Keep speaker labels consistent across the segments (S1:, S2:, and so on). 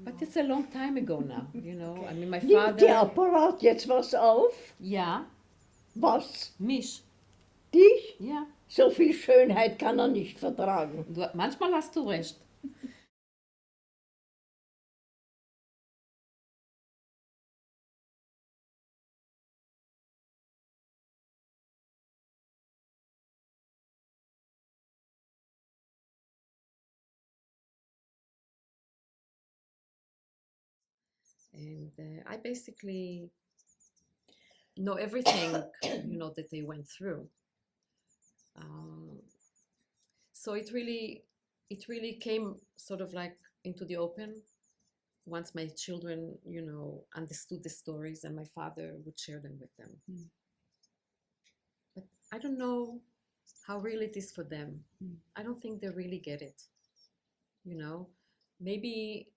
S1: But it's a long time ago now, you know. I mean, my
S2: Nimmt der
S1: father,
S2: Apparat jetzt was auf?
S1: ja,
S2: Was?
S1: mich,
S2: Dich?
S1: ja.
S2: So viel Schönheit kann er nicht vertragen.
S1: Manchmal hast du recht. And I basically know everything, you know, that they went through. Um, so it really came sort of like into the open once my children, you know, understood the stories and my father would share them with them. But I don't know how real it is for them. I don't think they really get it, you know. Maybe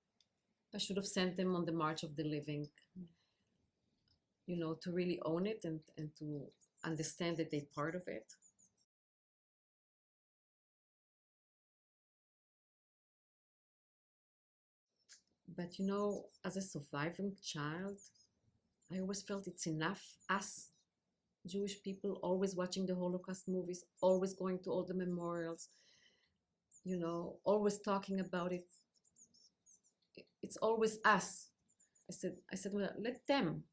S1: I should have sent them on the March of the Living, you know, to really own it and to understand that they're part of it. But you know, as a surviving child, I always felt it's enough us Jewish people always watching the Holocaust movies, always going to all the memorials, you know, always talking about it. It's always us. I said, well, let them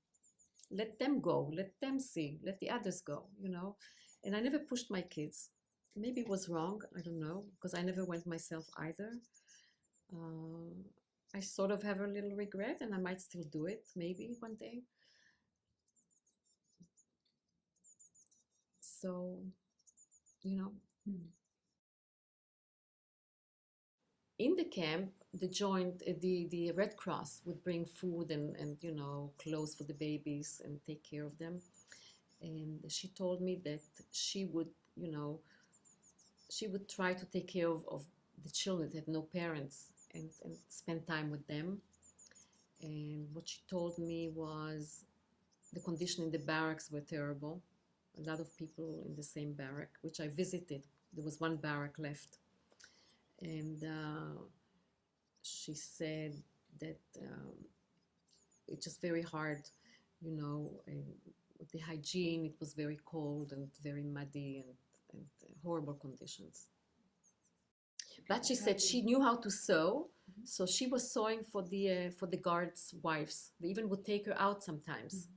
S1: go, let them see, let the others go, you know. And I never pushed my kids. Maybe it was wrong, I don't know, because I never went myself either. Uh, I sort of have a little regret, and I might still do it maybe one day. So, you know, in the camp, the Red Cross would bring food and you know clothes for the babies and take care of them. And she told me that she would, you know, she would try to take care of the children that had no parents and spend time with them. And what she told me was the condition in the barracks were terrible. A lot of people in the same barrack, which I visited. There was one barrack left. And she said that it's just very hard, you know, and with the hygiene, it was very cold and very muddy and horrible conditions. But she said she knew how to sew, so she was sewing for the guards' wives. They even would take her out sometimes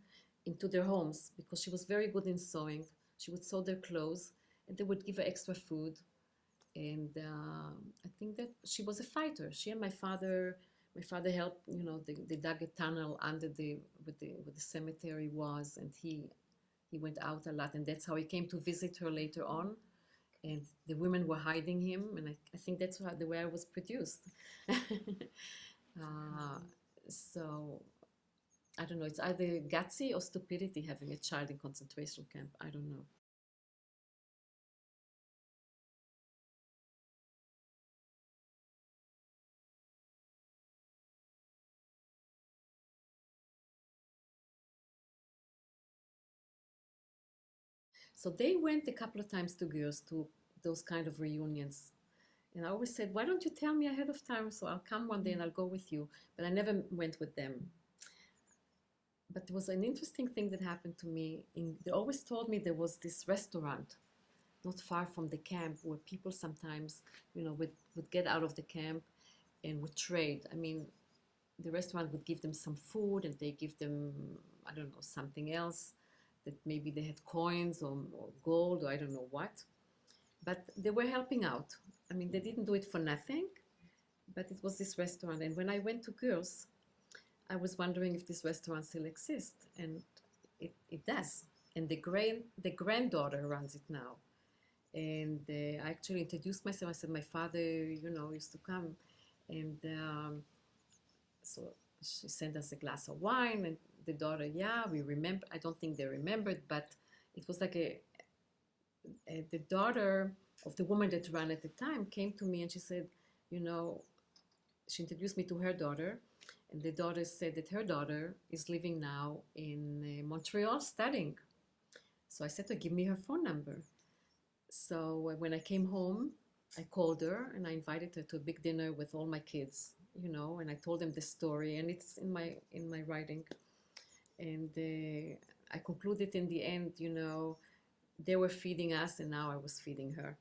S1: into their homes because she was very good in sewing. She would sew their clothes, and they would give her extra food. And I think that she was a fighter. She and my father helped. You know, they dug a tunnel under the where the cemetery was, and he went out a lot, and that's how he came to visit her later on. And the women were hiding him, and I think that's how, the way I was produced. uh, so I don't know. It's either gutsy or stupidity having a child in concentration camp. I don't know. So they went a couple of times to Gurs to those kind of reunions. And I always said, why don't you tell me ahead of time so I'll come one day and I'll go with you. But I never went with them. But there was an interesting thing that happened to me. They always told me there was this restaurant not far from the camp where people sometimes, you know, would get out of the camp and would trade. I mean, the restaurant would give them some food and they give them, I don't know, something else that maybe they had coins or gold or I don't know what. But they were helping out. I mean, they didn't do it for nothing, but it was this restaurant. And when I went to Gurs, I was wondering if this restaurant still exists, and it does. And the granddaughter runs it now. And I actually introduced myself. I said my father, you know, used to come, and so she sent us a glass of wine, and the daughter, yeah, we remember. I don't think they remembered, but it was like the daughter of the woman that ran at the time came to me and she said, you know, she introduced me to her daughter, and the daughter said that her daughter is living now in Montreal studying. So I said to her, give me her phone number. So when I came home, I called her and I invited her to a big dinner with all my kids, you know, and I told them the story, and it's in my writing. And I concluded in the end, you know, they were feeding us, and now I was feeding her.